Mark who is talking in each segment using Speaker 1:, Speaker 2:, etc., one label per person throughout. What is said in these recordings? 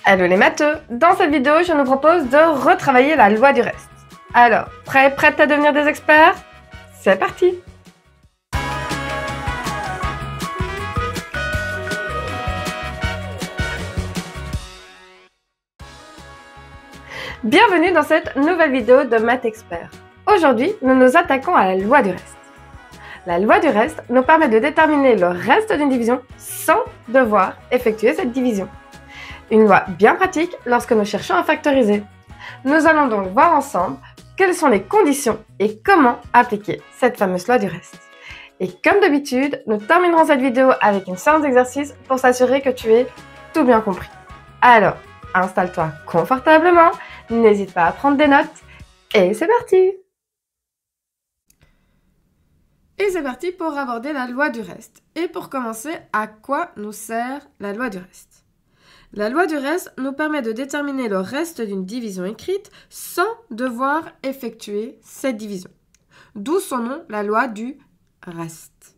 Speaker 1: Allô les matheux, dans cette vidéo, je nous propose de retravailler la loi du reste. Alors, prête à devenir des experts? C'est parti! Bienvenue dans cette nouvelle vidéo de Math Expert. Aujourd'hui, nous nous attaquons à la loi du reste. La loi du reste nous permet de déterminer le reste d'une division sans devoir effectuer cette division. Une loi bien pratique lorsque nous cherchons à factoriser. Nous allons donc voir ensemble quelles sont les conditions et comment appliquer cette fameuse loi du reste. Et comme d'habitude, nous terminerons cette vidéo avec une séance d'exercice pour s'assurer que tu aies tout bien compris. Alors, installe-toi confortablement, n'hésite pas à prendre des notes et c'est parti! Et c'est parti pour aborder la loi du reste. Et pour commencer, à quoi nous sert la loi du reste? La loi du reste nous permet de déterminer le reste d'une division écrite sans devoir effectuer cette division. D'où son nom, la loi du reste.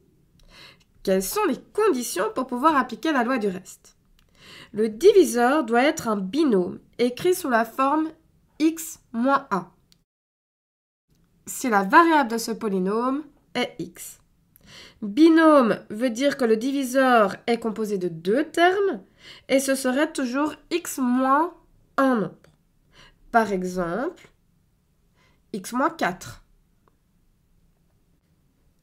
Speaker 1: Quelles sont les conditions pour pouvoir appliquer la loi du reste? Le diviseur doit être un binôme écrit sous la forme x moins 1. Si la variable de ce polynôme est x. Binôme veut dire que le diviseur est composé de deux termes et ce serait toujours x moins un nombre. Par exemple, x moins 4.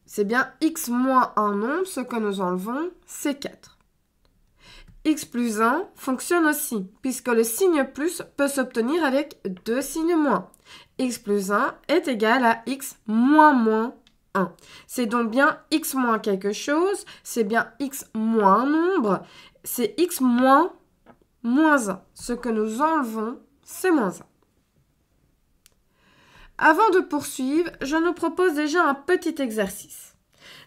Speaker 1: C'est bien x moins un nombre, ce que nous enlevons, c'est 4. X plus 1 fonctionne aussi, puisque le signe plus peut s'obtenir avec deux signes moins. X plus 1 est égal à x moins moins 1. C'est donc bien x moins quelque chose, c'est bien x moins un nombre, c'est x moins moins 1. Ce que nous enlevons, c'est moins 1. Avant de poursuivre, je nous propose déjà un petit exercice.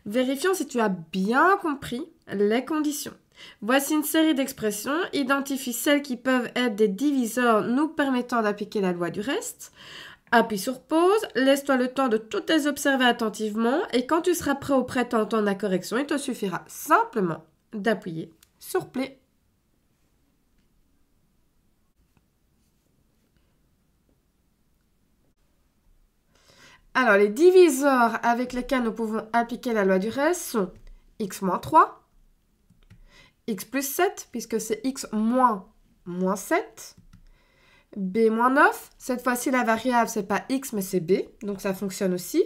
Speaker 1: Vérifions si tu as bien compris les conditions. Voici une série d'expressions. Identifie celles qui peuvent être des diviseurs nous permettant d'appliquer la loi du reste. Appuie sur pause, laisse-toi le temps de toutes les observer attentivement et quand tu seras prêt ou prête à entendre la correction, il te suffira simplement d'appuyer sur play. Alors, les diviseurs avec lesquels nous pouvons appliquer la loi du reste sont x moins 3, x plus 7, puisque c'est x moins moins 7, b moins 9, cette fois-ci la variable c'est pas x mais c'est b, donc ça fonctionne aussi,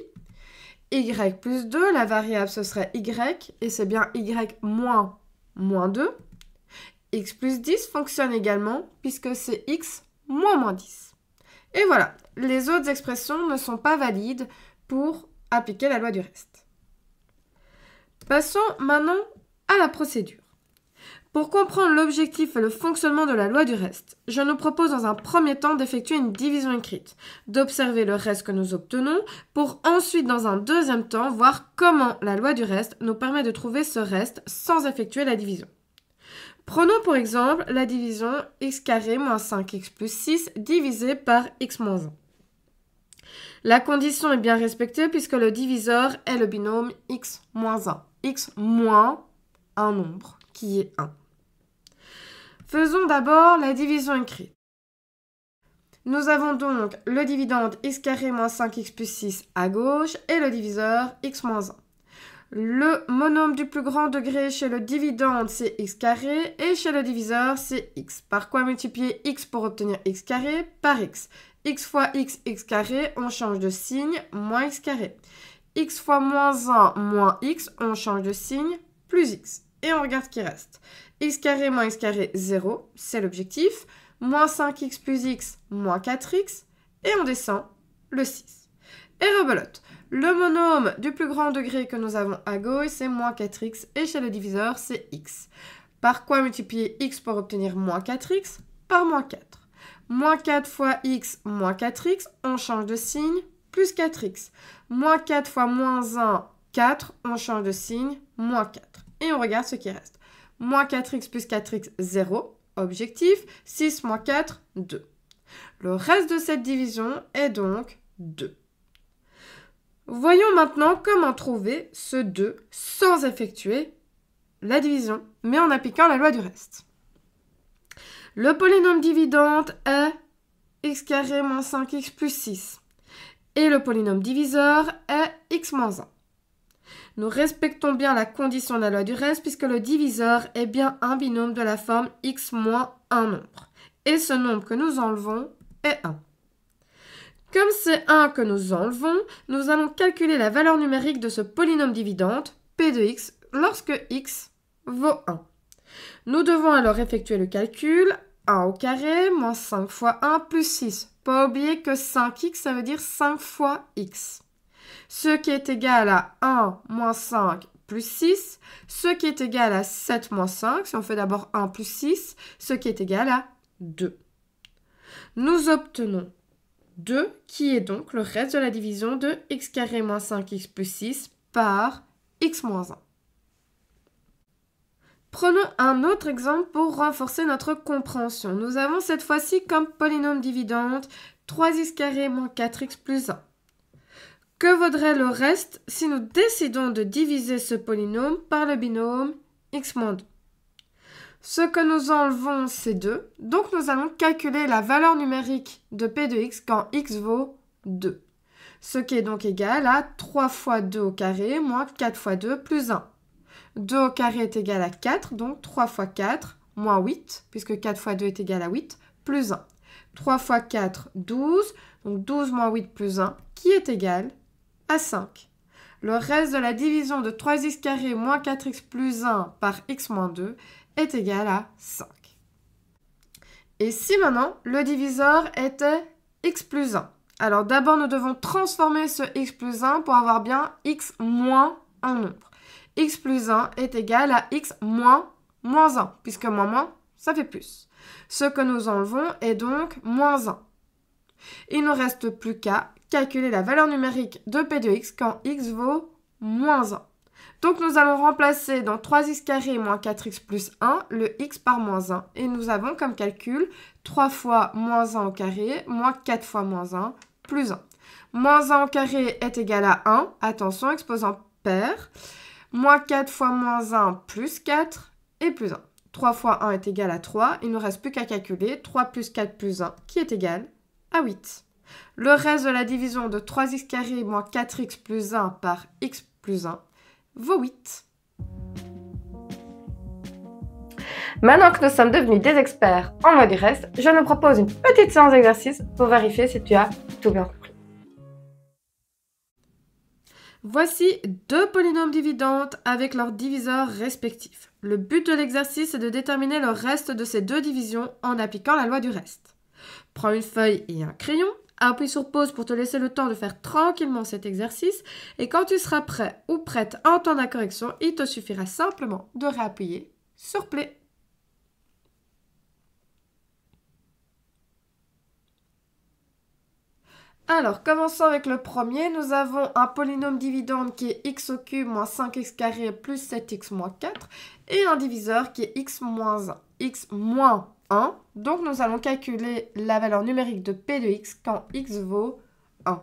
Speaker 1: y plus 2, la variable ce serait y, et c'est bien y moins moins 2, x plus 10 fonctionne également, puisque c'est x moins moins 10. Et voilà, les autres expressions ne sont pas valides pour appliquer la loi du reste. Passons maintenant à la procédure. Pour comprendre l'objectif et le fonctionnement de la loi du reste, je nous propose dans un premier temps d'effectuer une division écrite, d'observer le reste que nous obtenons, pour ensuite dans un deuxième temps voir comment la loi du reste nous permet de trouver ce reste sans effectuer la division. Prenons pour exemple la division x carré moins 5x plus 6 divisé par x moins 1. La condition est bien respectée puisque le diviseur est le binôme x moins 1. X moins un nombre qui est 1. Faisons d'abord la division écrite. Nous avons donc le dividende x carré moins 5x plus 6 à gauche et le diviseur x moins 1. Le monôme du plus grand degré chez le dividende, c'est x carré, et chez le diviseur, c'est x. Par quoi multiplier x pour obtenir x carré? Par x. X fois x, x carré, on change de signe, moins x carré. X fois moins 1, moins x, on change de signe, plus x. Et on regarde ce qui reste. X carré moins x carré, 0, c'est l'objectif. Moins 5x plus x, moins 4x. Et on descend le 6. Et rebelote. Le monôme du plus grand degré que nous avons à gauche, c'est moins 4x. Et chez le diviseur, c'est x. Par quoi multiplier x pour obtenir moins 4x? Par moins 4. Moins 4 fois x, moins 4x. On change de signe, plus 4x. Moins 4 fois moins 1, 4. On change de signe, moins 4. Et on regarde ce qui reste. Moins 4x plus 4x, 0. Objectif, 6 moins 4, 2. Le reste de cette division est donc 2. Voyons maintenant comment trouver ce 2 sans effectuer la division, mais en appliquant la loi du reste. Le polynôme dividende est x carré moins 5x plus 6. Et le polynôme diviseur est x moins 1. Nous respectons bien la condition de la loi du reste puisque le diviseur est bien un binôme de la forme x moins un nombre. Et ce nombre que nous enlevons est 1. Comme c'est 1 que nous enlevons, nous allons calculer la valeur numérique de ce polynôme dividende, p de x, lorsque x vaut 1. Nous devons alors effectuer le calcul 1 au carré moins 5 fois 1 plus 6. Pas oublier que 5x, ça veut dire 5 fois x. Ce qui est égal à 1 moins 5 plus 6, ce qui est égal à 7 moins 5, si on fait d'abord 1 plus 6, ce qui est égal à 2. Nous obtenons 2, qui est donc le reste de la division de x carré moins 5x plus 6 par x moins 1. Prenons un autre exemple pour renforcer notre compréhension. Nous avons cette fois-ci comme polynôme dividende 3x carré moins 4x plus 1. Que vaudrait le reste si nous décidons de diviser ce polynôme par le binôme x moins 2? Ce que nous enlevons, c'est 2. Donc, nous allons calculer la valeur numérique de p de x quand x vaut 2. Ce qui est donc égal à 3 fois 2 au carré moins 4 fois 2 plus 1. 2 au carré est égal à 4, donc 3 fois 4 moins 8, puisque 4 fois 2 est égal à 8, plus 1. 3 fois 4, 12, donc 12 moins 8 plus 1, qui est égal à 5. Le reste de la division de 3x carré moins 4x plus 1 par x moins 2 est égal à 5. Et si maintenant, le diviseur était x plus 1? Alors d'abord, nous devons transformer ce x plus 1 pour avoir bien x moins un nombre. X plus 1 est égal à x moins 1, puisque moins, ça fait plus. Ce que nous enlevons est donc moins 1. Il ne reste plus qu'à calculer la valeur numérique de p de x quand x vaut moins 1. Donc nous allons remplacer dans 3x carré moins 4x plus 1 le x par moins 1. Et nous avons comme calcul 3 fois moins 1 au carré moins 4 fois moins 1 plus 1. Moins 1 au carré est égal à 1. Attention, exposant pair. Moins 4 fois moins 1 plus 4 et plus 1. 3 fois 1 est égal à 3. Il ne nous reste plus qu'à calculer 3 plus 4 plus 1 qui est égal à 8. Le reste de la division de 3x carré moins 4x plus 1 par x plus 1 vaut 8. Maintenant que nous sommes devenus des experts en loi du reste, je nous propose une petite séance d'exercice pour vérifier si tu as tout bien compris. Voici deux polynômes dividendes avec leurs diviseurs respectifs. Le but de l'exercice est de déterminer le reste de ces deux divisions en appliquant la loi du reste. Prends une feuille et un crayon, appuie sur pause pour te laisser le temps de faire tranquillement cet exercice et quand tu seras prêt ou prête à entendre la correction, il te suffira simplement de réappuyer sur play. Alors, commençons avec le premier. Nous avons un polynôme dividende qui est x au cube moins 5x carré plus 7x moins 4 et un diviseur qui est x moins 1. X moins 1. Donc, nous allons calculer la valeur numérique de p de x quand x vaut 1.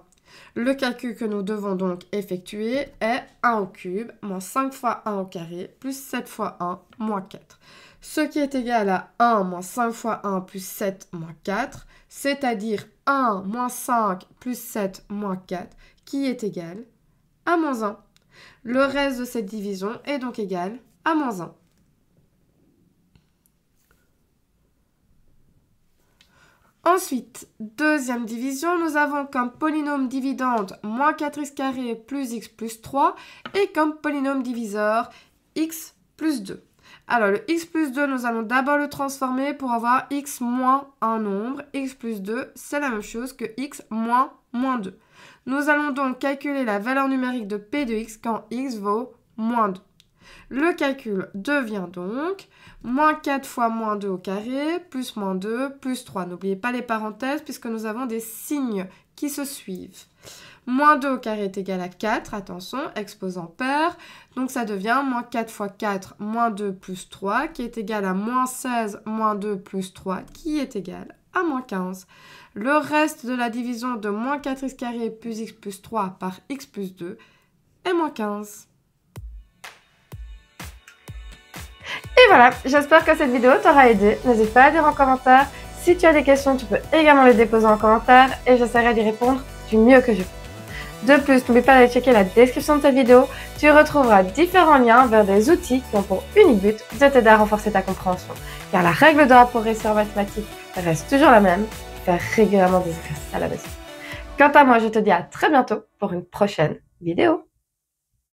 Speaker 1: Le calcul que nous devons donc effectuer est 1 au cube moins 5 fois 1 au carré plus 7 fois 1 moins 4. Ce qui est égal à 1 moins 5 fois 1 plus 7 moins 4, c'est-à-dire 1 moins 5 plus 7 moins 4, qui est égal à moins 1. Le reste de cette division est donc égal à moins 1. Ensuite, deuxième division, nous avons comme polynôme dividende moins 4x carré plus x plus 3 et comme polynôme diviseur x plus 2. Alors, le x plus 2, nous allons d'abord le transformer pour avoir x moins un nombre. X plus 2, c'est la même chose que x moins 2. Nous allons donc calculer la valeur numérique de p de x quand x vaut moins 2. Le calcul devient donc moins 4 fois moins 2 au carré, plus moins 2, plus 3. N'oubliez pas les parenthèses puisque nous avons des signes qui se suivent. Moins 2 au carré est égal à 4, attention, exposant pair. Donc ça devient moins 4 fois 4, moins 2 plus 3, qui est égal à moins 16, moins 2 plus 3, qui est égal à moins 15. Le reste de la division de moins 4x carré plus x plus 3 par x plus 2 est moins 15. Et voilà, j'espère que cette vidéo t'aura aidé. N'hésite pas à dire en commentaire. Si tu as des questions, tu peux également les déposer en commentaire et j'essaierai d'y répondre du mieux que je peux. De plus, n'oublie pas d'aller checker la description de cette vidéo. Tu retrouveras différents liens vers des outils qui ont pour unique but de t'aider à renforcer ta compréhension. Car la règle d'or pour réussir en mathématiques reste toujours la même, faire régulièrement des exercices à la maison. Quant à moi, je te dis à très bientôt pour une prochaine vidéo.